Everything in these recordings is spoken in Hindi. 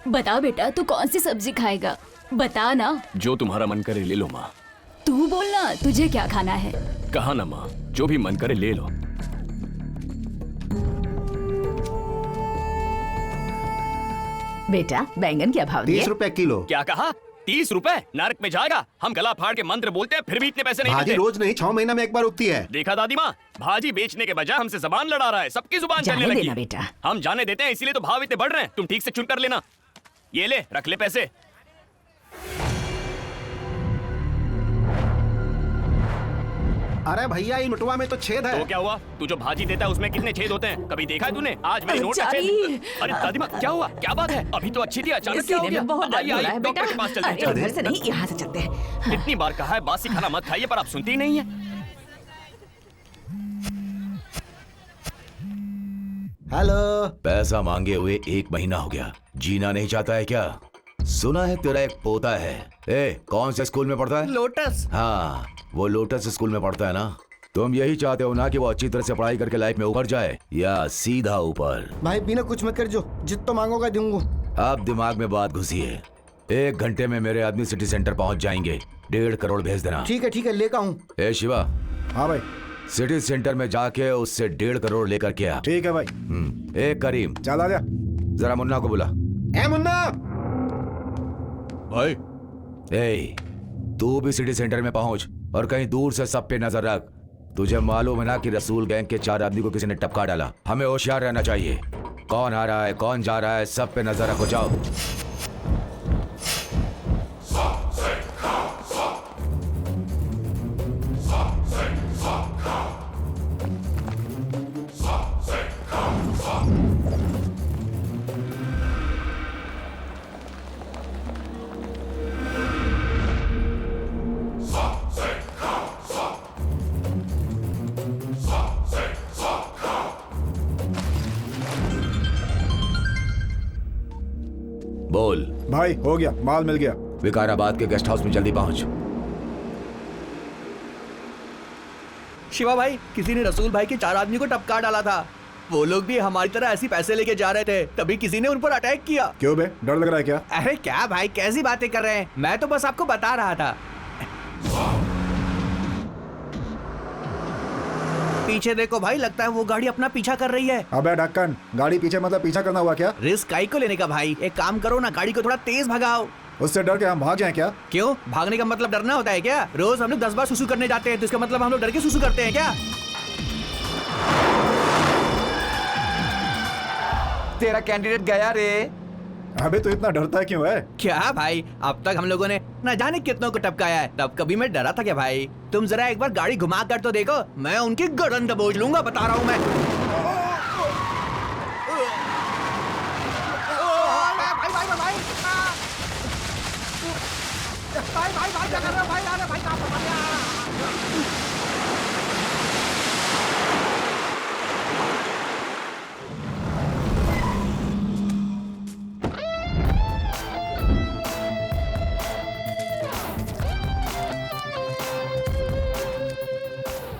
बता बेटा, तू कौन सी सब्जी खाएगा? बता ना। जो तुम्हारा मन करे ले लो माँ। तू बोलना, तुझे क्या खाना है? कहा ना माँ, जो भी मन करे ले लो। बेटा बैंगन क्या भाव दिए? 30 रुपए किलो। क्या कहा? 30 रुपए? नरक में जाएगा। हम गला फाड़ के मंत्र बोलते हैं, फिर भी इतने पैसे नहीं भाजी मिलते। रोज नहीं 6 महीना में एक बार उगती है। देखा दादी माँ, भाजी बेचने के बजाय हमसे जबान लड़ा रहा है। सबकी जुबान चलने जाने लगी देना है। बेटा। हम जाने देते हैं, इसीलिए तो भाव इतने बढ़ रहे हैं। तुम ठीक से चुन कर लेना। ये ले, रख ले पैसे। अरे भैया, इन नोटवा में तो छेद है। तो क्या हुआ? तू जो भाजी देता है उसमें कितने छेद होते हैं? कभी देखा है तूने? आज मेरी नोट का छेद। अरे दादी माँ, क्या हुआ? क्या बात है? अभी तो अच्छी थी, अचानक क्या हो सीने गया? में बहुत दर्द हो रहा है बेटा। डॉक्टर के पास चलते हैं। अरे, इधर से नहीं, यहाँ से चलते हैं। इतनी बार कहा है बासी खाना मत खाइए, पर आप सुनती ही नहीं है। हेलो। पैसा मांगे हुए 1 महीना हो गया। जीना नहीं चाहता है क्या? सुना है तेरा एक पोता है। कौन से स्कूल में पढ़ता है? लोटस। हाँ, वो लोटस स्कूल में पढ़ता है ना। तुम यही चाहते हो ना कि वो अच्छी तरह से पढ़ाई करके लाइफ में ऊपर जाए, या सीधा ऊपर? भाई बिना कुछ मत कर, जो जितना मांगोगा दूंगा। अब दिमाग में बात घुसी है। 1 घंटे में मेरे आदमी सिटी सेंटर पहुंच जाएंगे। 1.5 करोड़ भेज देना। ठीक है, लेकर हूँ। ए शिवा, हाँ भाई। सिटी सेंटर में जाके उससे 1.5 करोड़ लेकर के आ। ठीक है भाई। करीम, चल आ जा। जरा मुन्ना को बुला। ए मुन्ना। भाई, तू भी सिटी सेंटर में पहुंच और कहीं दूर से सब पे नजर रख। तुझे मालूम है ना कि रसूल गैंग के 4 आदमी को किसी ने टपका डाला। हमें होशियार रहना चाहिए। कौन आ रहा है, कौन जा रहा है, सब पे नजर रखो। जाओ। बोल। भाई हो गया, माल मिल गया। विकाराबाद के गेस्ट हाउस में जल्दी पहुंच। शिवा भाई, किसी ने रसूल भाई के 4 आदमी को टपका डाला था। वो लोग भी हमारी तरह ऐसी पैसे लेके जा रहे थे, तभी किसी ने उन पर अटैक किया। क्यों बे, डर लग रहा है क्या? अरे क्या भाई, कैसी बातें कर रहे हैं? मैं तो बस आपको बता रहा था। पीछे देखो भाई, लगता है वो गाड़ी अपना पीछा कर रही है। अबे ढक्कन, गाड़ी पीछे मतलब पीछा करना हुआ क्या? रिस्क काई को लेने का भाई? एक काम करो ना, गाड़ी को थोड़ा तेज भगाओ। उससे डर के हम भाग जाएं क्या? क्यों? भागने का मतलब डरना होता है क्या? रोज हम लोग 10 बार सुसु करने जाते हैं, तो इसका मतलब हम लोग डर के सुसु करते हैं क्या? तेरा कैंडिडेट गया रे। अबे तो इतना डरता क्यों है? क्या भाई, अब तक हम लोगों ने न जाने कितनों को टपकाया है, तब कभी मैं डरा था क्या भाई? तुम जरा एक बार गाड़ी घुमा कर तो देखो, मैं उनकी गर्दन दबोच लूंगा, बता रहा हूँ मैं।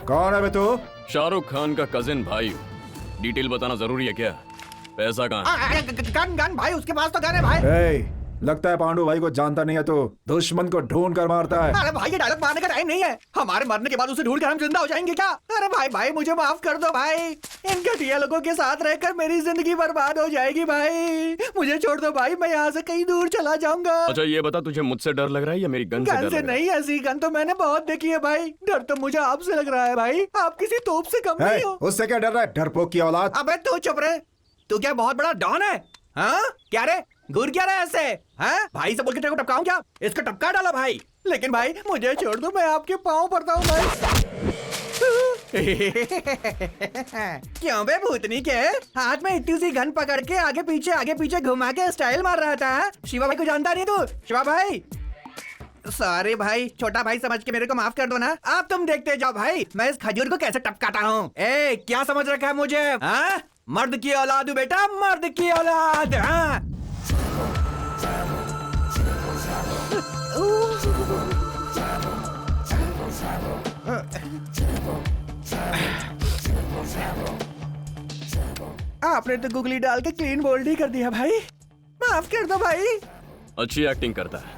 कौन है बे तू? शाहरुख खान का कजिन भाई। डिटेल बताना जरूरी है क्या? पैसा कहाँ? गन भाई, उसके पास तो गन है भाई। ए, लगता है पांडु भाई को जानता नहीं है, तो दुश्मन को ढूंढ कर मारता है। अरे भाई, ये डायलॉग मारने का टाइम नहीं है। हमारे मरने के बाद उसे ढूंढ कर हम जिंदा हो जाएंगे क्या? अरे भाई मुझे माफ कर दो भाई। इन घटिया लोगों के साथ रहकर मेरी जिंदगी बर्बाद हो जाएगी भाई। मुझे छोड़ दो भाई, मैं यहाँ से कहीं दूर चला जाऊंगा। अच्छा ये बता, तुझे मुझसे डर लग रहा है या मेरी गन से डर गन लग से रहा है? नहीं, ऐसी गन तो मैंने बहुत देखी है भाई। डर तो मुझे आपसे लग रहा है भाई। आप किसी तोप से कम नहीं हो। उससे क्या डर रहा है, डरपोक की औलाद। अबे तू चुप रहे। तू क्या बहुत बड़ा डॉन है? हाँ क्या रे, घूर क्या रहा है ऐसे? हाँ भाई से बोल के तेरे को टपकाऊं क्या? इसको टपका डाला भाई। लेकिन भाई मुझे छोड़ दो, मैं आपके पाँव पड़ता हूँ भाई। क्यों बे भूतनी के? हाथ में इतनी सी गन पकड़ के आगे पीछे घुमा के स्टाइल मार रहा था। शिवा भाई को जानता नहीं तू? शिवा भाई, सॉरी भाई, छोटा भाई समझ के मेरे को माफ कर दो ना। अब तुम देखते जाओ भाई, मैं इस खजूर को कैसे टपकाता हूँ। ए क्या समझ रखा है मुझे? हाँ, मर्द की औलाद हूँ बेटा, मर्द की औलाद। हाँ आपने तो गुगली डाल के क्लीन बोल्ड ही कर दिया भाई। माफ कर दो भाई। अच्छी एक्टिंग करता है।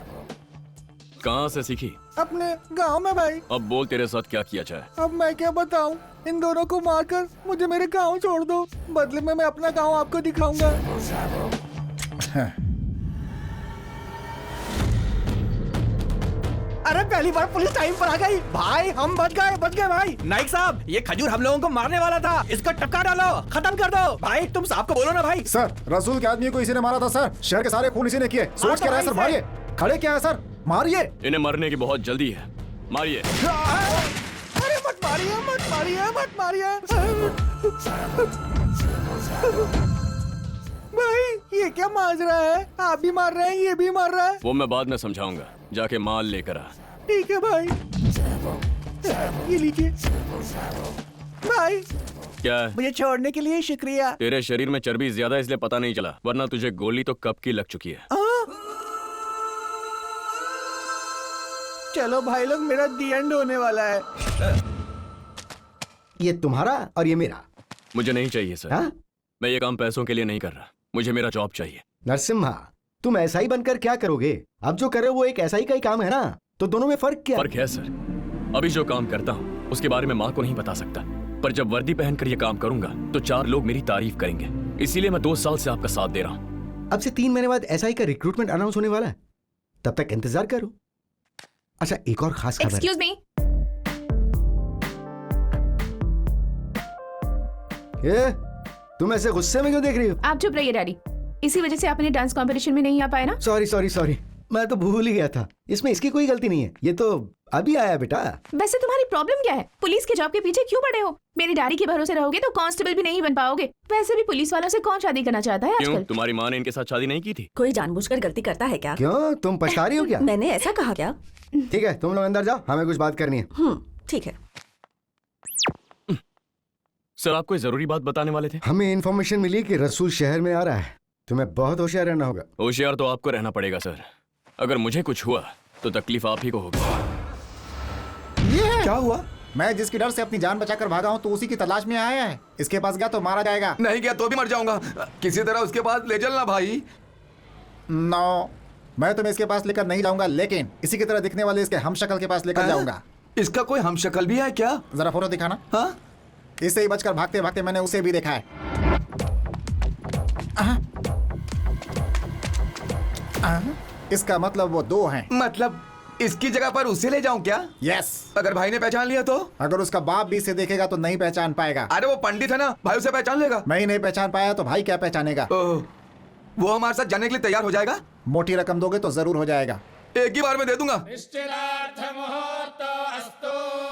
कहाँ से सीखी? अपने गांव में भाई। अब बोल तेरे साथ क्या किया जाए। अब मैं क्या बताऊं, इन दोनों को मारकर मुझे मेरे गांव छोड़ दो, बदले में मैं अपना गांव आपको दिखाऊंगा। अरे पहली बार पुलिस टाइम पर आ गई भाई, हम बच गए भाई। नाइक साहब, ये खजूर हम लोगों को मारने वाला था, इसको टपका डालो, खत्म कर दो। भाई तुम साहब को बोलो ना भाई। सर, रसूल के आदमी को इसी ने मारा था सर। शहर के सारे खून इसी ने किए। सोच क्या रहे सर? मारिए। खड़े क्या है सर? मारिए। इन्हें मरने की बहुत जल्दी है, मारिए। अरे मत मारिए, मत मारिए, मत मारिए। भाई ये क्या माजरा है? आप भी मार रहे हैं, ये भी मार रहा है। वो मैं बाद में समझाऊंगा, जाके माल लेकर आ। ठीक है भाई, ये लीजिए। भाई क्या है? मुझे छोड़ने के लिए शुक्रिया। तेरे शरीर में चर्बी ज्यादा इसलिए पता नहीं चला, वरना तुझे गोली तो कब की लग चुकी है। चलो भाई लोग, मेरा दी एंड होने वाला है। ये तुम्हारा और ये मेरा। मुझे नहीं चाहिए सर। हाँ? मैं ये काम पैसों के लिए नहीं कर रहा, मुझे मेरा जॉब चाहिए। नरसिम्हा, तुम ऐसा ही बनकर क्या करोगे? अब जो कर रहे हो वो एक ऐसा ही का ही काम है ना, तो दोनों में फर्क क्या? फर्क है सर। अभी जो काम करता हूँ उसके बारे में माँ को नहीं बता सकता, पर जब वर्दी पहनकर ये काम करूंगा तो 4 लोग मेरी तारीफ करेंगे। इसीलिए मैं 2 साल से आपका साथ दे रहा हूँ। अब से 3 महीने बाद ऐसा ही का रिक्रूटमेंट अनाउंस होने वाला है, तब तक इंतजार करो। अच्छा, एक और खास खबर। Excuse me. ये तुम ऐसे गुस्से में क्यों देख रही हो? आप चुप रहिए डैडी, इसी वजह से आप अपने डांस कंपटीशन में नहीं आ पाए ना। सॉरी, मैं तो भूल ही गया था। इसमें इसकी कोई गलती नहीं है, ये तो अभी आया बेटा। वैसे तुम्हारी प्रॉब्लम क्या है? पुलिस के जॉब के पीछे क्यों पड़े हो? मेरी डैडी के भरोसे रहोगे तो कांस्टेबल भी नहीं बन पाओगे। वैसे भी पुलिस वालों से कौन शादी करना चाहता है क्यों? आजकल? तुम्हारी माँ ने इनके साथ शादी नहीं की थी? कोई जानबूझकर गलती करता है क्या? क्यों, तुम पछता रही हो क्या? मैंने ऐसा कहा क्या? ठीक है, तुम लोग अंदर जाओ, हमें कुछ बात करनी है। ठीक है। सर, आप कोई जरूरी बात बताने वाले थे? हमें इन्फॉर्मेशन मिली कि रसूल शहर में आ रहा है। तुम्हें बहुत होशियार रहना होगा। होशियार तो आपको रहना पड़ेगा सर। अगर मुझे कुछ हुआ तो तकलीफ आप ही को होगी। ये क्या हुआ? मैं जिसकी डर से अपनी जान बचाकर भागा हूँ तो उसी की तलाश में आया है। इसके पास गया तो मारा जाएगा। नहीं गया तो भी मर जाऊंगा। किसी तरह उसके पास ले चलना भाई। नो, मैं तुम्हें इसके पास लेकर नहीं जाऊंगा, लेकिन इसी की तरह दिखने वाले इसके हमशक्ल के पास लेकर जाऊंगा। इसका कोई हमशक्ल भी है क्या? जरा फोटो दिखाना। हाँ? इससे ही बचकर भागते भागते मैंने उसे भी देखा है। इसका मतलब वो 2 हैं। मतलब इसकी जगह पर उसे ले जाऊं क्या? यस। अगर भाई ने पहचान लिया तो? अगर उसका बाप भी इसे देखेगा तो नहीं पहचान पाएगा। अरे वो पंडित है ना, भाई उसे पहचान लेगा। मैं ही नहीं पहचान पाया तो भाई क्या पहचानेगा? ओह, वो हमारे साथ जाने के लिए तैयार हो जाएगा? मोटी रकम दोगे तो जरूर हो जाएगा। एक ही बार में दे दूंगा।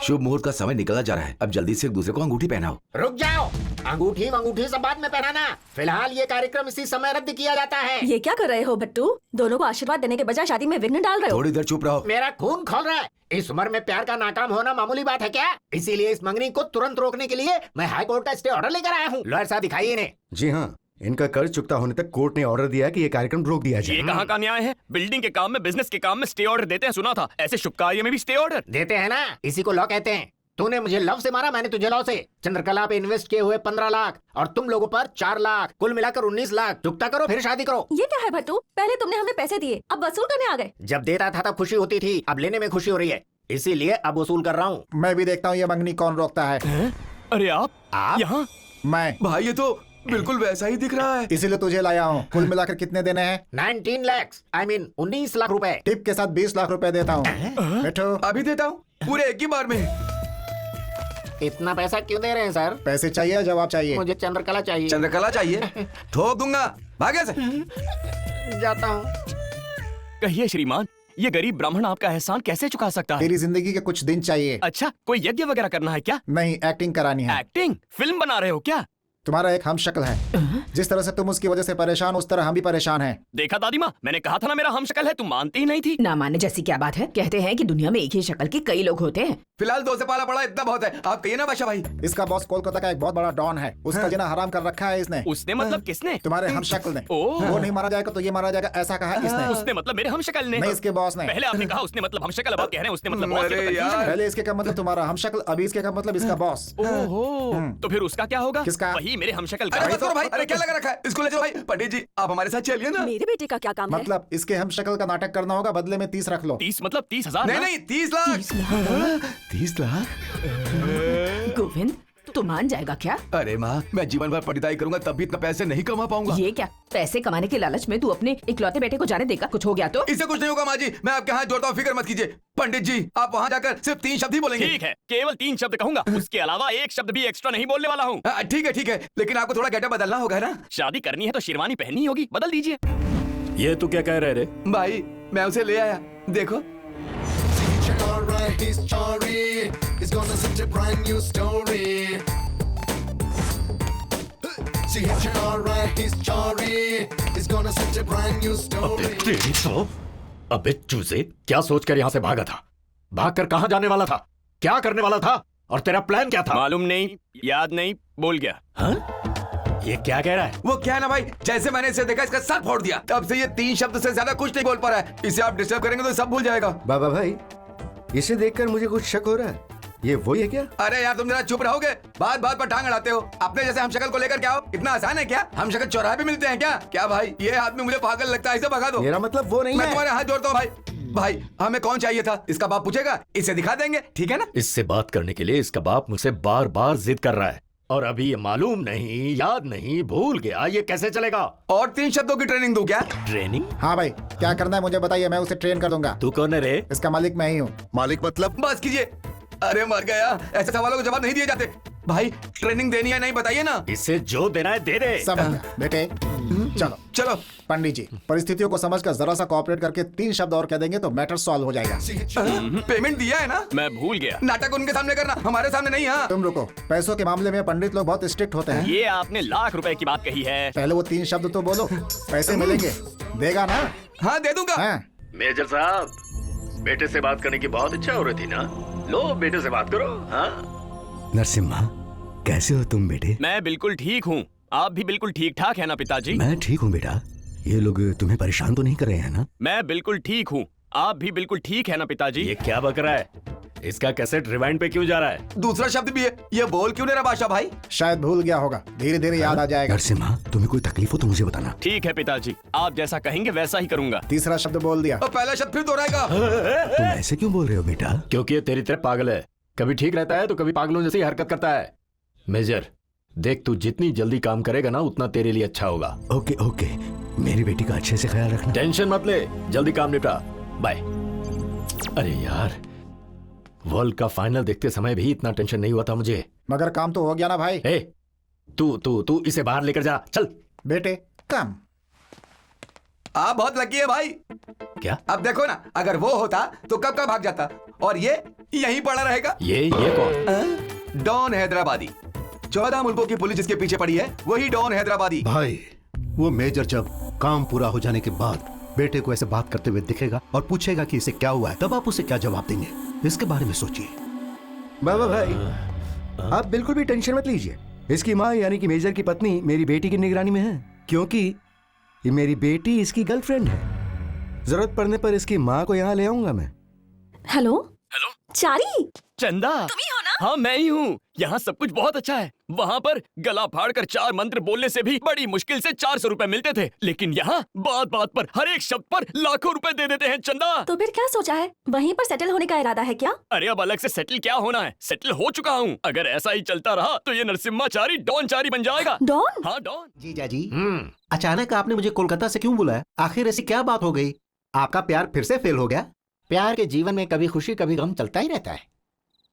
शुभ मुहूर्त का समय निकला जा रहा है, अब जल्दी से एक दूसरे को अंगूठी पहनाओ। रुक जाओ, अंगूठी सब बाद में पहनाना। फिलहाल ये कार्यक्रम इसी समय रद्द किया जाता है। ये क्या कर रहे हो भट्टू? दोनों को आशीर्वाद देने के बजाय शादी में विघ्न डाल रहे हो। थोड़ी देर चुप रहो। मेरा खून खोल रहा है। इस उम्र में प्यार का नाकाम होना मामूली बात है क्या? इसीलिए इस मंगनी को तुरंत रोकने के लिए मैं हाई कोर्ट का स्टे ऑर्डर लेकर आया हूँ। लॉयर साहब दिखाइए इन्हें। जी हाँ, इनका कर्ज चुकता होने तक कोर्ट ने ऑर्डर दिया है कि ये कार्यक्रम रोक दिया जाए। ये कहाँ का न्याय है? बिल्डिंग के काम में, बिजनेस के काम में स्टे ऑर्डर देते हैं, सुना था। ऐसे शुभ कार्य में भी स्टे ऑर्डर देते हैं ना, इसी को लॉ कहते हैं। तूने मुझे लव से मारा, मैंने तुझे लॉ से। चंद्रकला पे इन्वेस्ट किए हुए 15 लाख और तुम लोगों पर 4 लाख, कुल मिलाकर 19 लाख चुकता करो, फिर शादी करो। ये क्या है भट्टू? पहले तुमने हमें पैसे दिए, अब वसूल करने आ गए। जब देता था तब खुशी होती थी, अब लेने में खुशी हो रही है, इसीलिए अब वसूल कर रहा हूँ। मैं भी देखता हूँ ये मंगनी कौन रोकता है। अरे आप यहाँ? मैं। भाई ये तो बिल्कुल वैसा ही दिख रहा है। इसीलिए तुझे लाया हूँ। कुल मिलाकर कितने देने हैं? 19 लाख, I mean 19 लाख रुपए। टिप के साथ 20 लाख रुपए देता हूँ। बैठो। अभी देता हूँ, पूरे एक ही बार में। इतना पैसा क्यों दे रहे हैं सर? पैसे चाहिए, जवाब चाहिए। मुझे चंद्रकला चाहिए। चंद्रकला चाहिए? ठोक दूंगा, भागे से। जाता हूँ। कहिए श्रीमान, ये गरीब ब्राह्मण आपका एहसान कैसे चुका सकता है? तेरी जिंदगी के कुछ दिन चाहिए। अच्छा, कोई यज्ञ वगैरह करना है क्या? नहीं, एक्टिंग करानी है। एक्टिंग? फिल्म बना रहे हो क्या? तुम्हारा एक हमशक्ल है। जिस तरह से तुम उसकी वजह से परेशान, उस तरह हम भी परेशान हैं। देखा दादी माँ, मैंने कहा था ना मेरा हमशक्ल है, तुम मानती ही नहीं थी। ना माने जैसी क्या बात है? कहते हैं कि दुनिया में एक ही शक्ल के कई लोग होते हैं। फिलहाल 2 से पाला पड़ा इतना बहुत है। आप कहिए ना बादशाह भाई। इसका बॉस कोलकाता का एक बहुत बड़ा डॉन है, उसका जीना हराम कर रखा है इसने। उसने मतलब किसने? तुम्हारे हमशक्ल ने। ओह। वो नहीं मारा जाएगा तो ये मारा जाएगा, ऐसा कहा इसने। उसने मतलब मेरे हमशक्ल ने? नहीं, इसके बॉस ने। पहले आपने कहा उसने मतलब हमशक्ल, अब आप कह रहे हैं उसने मतलब बॉस। अरे यार। पहले इसके का मतलब तुम्हारा हमशक्ल, अभी इसके का मतलब इसका बॉस। ओहो, तो फिर उसका क्या होगा? किसका? वही मेरे हमशक्ल अरे का। बस करो भाई, अरे क्या लगा रखा है? इसको ले जाओ भाई। पंडित जी आप हमारे साथ चलिए ना। मेरे बेटे का क्या काम है? मतलब इसके हमशक्ल का नाटक करना होगा, बदले में 30 रख लो। 30 मतलब 30,000? नहीं नहीं 30 लाख। 30 लाख? गोविंद तू मान जाएगा क्या? अरे माँ, मैं जीवन भर पढ़ाई करूंगा तब भी इतना पैसे नहीं कमा पाऊंगा। ये क्या, पैसे कमाने के लालच में तू अपने इकलौते बेटे को जाने देगा? कुछ हो गया तो? इससे कुछ नहीं होगा माँ जी, मैं आपके हाथ जोड़ता हूँ, फिक्र मत कीजिए। पंडित जी आप वहाँ जाकर सिर्फ 3 शब्द ही बोलेंगे। ठीक है, केवल 3 शब्द कहूंगा, उसके अलावा एक शब्द भी एक्स्ट्रा नहीं बोलने वाला हूँ। ठीक है, लेकिन आपको थोड़ा गेटअप बदलना होगा ना। शादी करनी है तो शेरवानी पहननी होगी, बदल दीजिए। ये तू क्या कह रहे रे? भाई मैं उसे ले आया, देखो। तेरी तो अबे चूजे, क्या सोचकर यहाँ से भागा था? भागकर कहाँ जाने वाला था? क्या करने वाला था? और तेरा प्लान क्या था? मालूम नहीं, याद नहीं, बोल गया। हाँ? ये क्या कह रहा है? वो क्या है ना भाई, जैसे मैंने इसे देखा इसका सर फोड़ दिया, तब से ये 3 शब्द से ज्यादा कुछ नहीं बोल पा रहा है। इसे आप डिस्टर्ब करेंगे तो सब भूल जाएगा। बाबा भाई, इसे देखकर मुझे कुछ शक हो रहा है। ये वही है क्या? अरे यार तुम जरा चुप रहोगे, बात बात पर टांग अड़ाते हो। अपने जैसे हम शक्ल को लेकर क्या हो, इतना आसान है क्या? हम शक्ल चौराहे पे मिलते हैं क्या? क्या भाई ये आदमी मुझे पागल लगता है, इसे भगा दो। मेरा मतलब वो नहीं मैं है। तुम्हारे हाथ जोड़ता हूँ भाई। भाई हमें कौन चाहिए था? इसका बाप पूछेगा, इसे दिखा देंगे, ठीक है ना? इससे बात करने के लिए इसका बाप मुझसे बार बार जिद कर रहा है, और अभी ये मालूम नहीं, याद नहीं, भूल गया, ये कैसे चलेगा? और 3 शब्दों की ट्रेनिंग दूं क्या? ट्रेनिंग? हाँ भाई, क्या करना है मुझे बताइए, मैं उसे ट्रेन कर दूंगा। तू कौन है रे? इसका मालिक मैं ही हूँ। मालिक मतलब? बस कीजिए। अरे मर गया, ऐसे सवालों को जवाब नहीं दिए जाते। भाई ट्रेनिंग देनी है नहीं बताइए ना। इसे जो देना है दे दे। समझ गया बेटे, चलो चलो। पंडित जी परिस्थितियों को समझकर जरा सा कोऑपरेट करके 3 शब्द और कह देंगे तो मैटर सॉल्व हो जाएगा। पेमेंट दिया है ना? मैं भूल गया। नाटक उनके सामने करना, हमारे सामने नहीं। हाँ तुम रुको, पैसों के मामले में पंडित लोग बहुत स्ट्रिक्ट होते हैं। ये आपने लाख रुपए की बात कही है। पहले वो 3 शब्द तो बोलो, पैसे मिलेंगे, देगा ना? हाँ दे दूंगा। हाँ। मेजर साहब, बेटे से बात करने की बहुत इच्छा हो रही थी ना? लो बेटे से बात करो। हाँ नरसिम्हा, कैसे हो तुम बेटे? मैं बिल्कुल ठीक हूँ, आप भी बिल्कुल ठीक ठाक है ना पिताजी? मैं ठीक हूँ बेटा। ये लोग तुम्हें परेशान तो नहीं कर रहे हैं ना? मैं बिल्कुल ठीक हूँ, आप भी बिल्कुल ठीक है ना पिताजी? ये क्या बक रहा है? इसका कैसेट रिवाइंड पे क्यों जा रहा है? दूसरा शब्द भी है, ये बोल क्यों नहीं रहा बादशाह भाई? शायद भूल गया होगा, धीरे धीरे याद आ जाएगा। नरसिम्हा, तुम्हें कोई तकलीफ हो तो मुझे बताना। ठीक है पिताजी, आप जैसा कहेंगे वैसा ही करूंगा। तीसरा शब्द बोल दिया। और पहला शब्द फिर दोहराएगा। तुम ऐसे क्यों बोल रहे हो बेटा? क्योंकि ये तेरी तरह पागल है, कभी ठीक रहता है तो कभी पागलों जैसी हरकत करता है। मेजर देख, तू जितनी जल्दी काम करेगा ना उतना तेरे लिए अच्छा होगा। ओके ओके, मेरी बेटी का अच्छे से ख्याल रखना। टेंशन मत ले, जल्दी काम निपटा। बाय। अरे यार, वर्ल्ड का फाइनल देखते समय भी इतना टेंशन नहीं हुआ था मुझे। मगर काम तो हो गया ना भाई। ए, तू इसे बाहर लेकर जा, चल। बेटे कम। आप बहुत लकी है भाई। क्या? अब देखो ना, अगर वो होता तो कब का भाग जाता, और ये यहीं पड़ा रहेगा। ये कौन? डॉन हैदराबादी। 14 मुल्कों की पुलिस जिसके पीछे पड़ी है, वही डॉन हैदराबादी। भाई वो मेजर जब काम पूरा हो जाने के बाद बेटे को ऐसे बात करते हुए दिखेगा और पूछेगा कि इसे क्या हुआ है, तब आप उसे क्या जवाब देंगे, इसके बारे में सोचिए। बाबा भाई, आप बिल्कुल भी टेंशन मत लीजिए। इसकी माँ यानी कि मेजर की पत्नी मेरी बेटी की निगरानी में है, क्योंकि ये मेरी बेटी इसकी गर्लफ्रेंड है। जरूरत पड़ने पर इसकी माँ को यहाँ ले आऊंगा मैं। हेलो हेलो चारी, चंदा, तुम ही हो ना? हाँ मैं ही हूँ। यहाँ सब कुछ बहुत अच्छा है। वहाँ पर गला फाड़कर 4 मंत्र बोलने से भी बड़ी मुश्किल से 400 रुपए मिलते थे, लेकिन यहाँ बात बात पर हर एक शब्द पर लाखों रुपए दे देते हैं। चंदा, तो फिर क्या सोचा है? वहीं पर सेटल होने का इरादा है क्या? अरे अब अलग से सेटल क्या होना है, सेटल हो चुका हूँ। अगर ऐसा ही चलता रहा तो ये नरसिम्हाचारी डॉन चारी बन जाएगा। डॉन? हाँ डॉन। जीजा जी, अचानक आपने मुझे कोलकाता से क्यों बुलाया? आखिर ऐसी क्या बात हो गई? आपका प्यार फिर से फेल हो गया? प्यार के जीवन में कभी खुशी कभी गम चलता ही रहता है।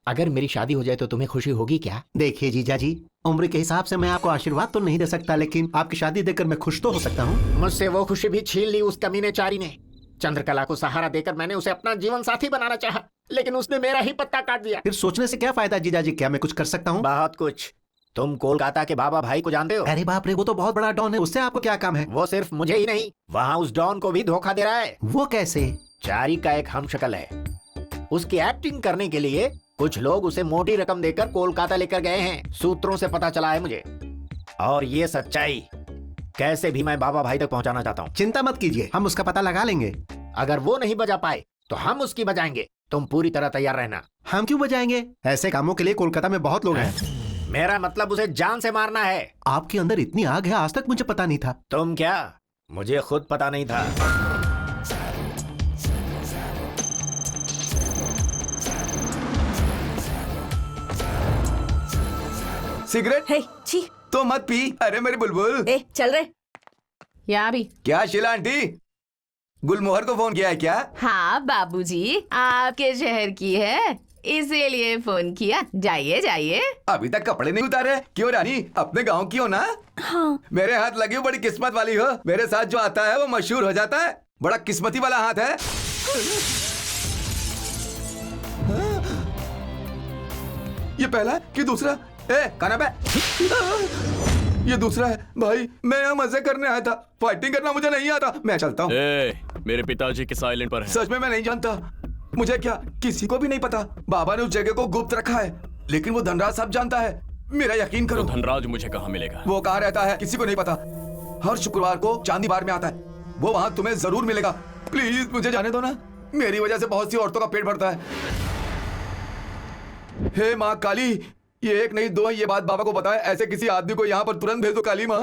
अगर मेरी शादी हो जाए तो तुम्हें खुशी होगी क्या? देखिए जीजा जी, उम्र के हिसाब से मैं आपको आशीर्वाद तो नहीं दे सकता, लेकिन आपकी शादी देखकर मैं खुश तो हो सकता हूँ। मुझसे वो खुशी भी छीन ली उस कमीने चारी ने। चंद्रकला को सहारा देकर मैंने उसे अपना जीवन साथी बनाना चाहा, लेकिन उसने मेरा ही पत्ता काट दिया। फिर सोचने से क्या फायदा जीजा जी, क्या मैं कुछ कर सकता हूँ? बहुत कुछ। तुम कोलकाता के बाबा भाई को जानते हो? अरे बाप रे, वो तो बहुत बड़ा डॉन है, उससे आपको क्या काम है? वो सिर्फ मुझे ही नहीं, वहाँ उस डॉन को भी धोखा दे रहा है। वो कैसे? चारी का एक हमशक्ल है, उसकी एक्टिंग करने के लिए कुछ लोग उसे मोटी रकम देकर कोलकाता लेकर गए हैं, सूत्रों से पता चला है मुझे। और ये सच्चाई कैसे भी मैं बाबा भाई तक पहुंचाना चाहता हूँ। चिंता मत कीजिए, हम उसका पता लगा लेंगे। अगर वो नहीं बजा पाए तो हम उसकी बजाएंगे। तुम पूरी तरह तैयार रहना। हम क्यों बजाएंगे? ऐसे कामों के लिए कोलकाता में बहुत लोग हैं। मेरा मतलब उसे जान से मारना है। आपके अंदर इतनी आग है, आज तक मुझे पता नहीं था। तुम क्या? मुझे खुद पता नहीं था। सिगरेट हे छी, तो मत पी। अरे मेरी बुलबुल। ए चल रे। यहाँ भी। क्या शीला आंटी, गुलमोहर को फोन किया है क्या? हाँ बाबूजी, आपके शहर की है, इसीलिए फोन किया। जाइए जाइए। अभी तक कपड़े नहीं उतारे? क्यों रानी, अपने गांव की हो ना? हाँ। मेरे हाथ लगी हो, बड़ी किस्मत वाली हो। मेरे साथ जो आता है वो मशहूर हो जाता है। बड़ा किस्मती वाला हाथ है। ये पहला है कि दूसरा? ए काना पे, ये दूसरा है। भाई मैं यहाँ मजे करने आया था, फाइटिंग करना मुझे नहीं आता। मैं चलता हूँ। मेरे पिताजी के साइलेंट पर हैं। सच में मैं नहीं जानता। मुझे क्या, किसी को भी नहीं पता। बाबा ने उस जगह को गुप्त रखा है, लेकिन वो धनराज सब जानता है। मेरा यकीन करो। तो धनराज मुझे कहाँ मिलेगा? वो कहाँ रहता है किसी को नहीं पता। हर शुक्रवार को चांदी बार में आता है। वो वहाँ तुम्हें जरूर मिलेगा। प्लीज मुझे जाने दो ना, मेरी वजह से बहुत सी औरतों का पेट भरता है। हे माँ काली, ये एक नहीं दो है, ये बात बाबा को बताए। ऐसे किसी आदमी को यहाँ पर तुरंत भेज दो काली माँ।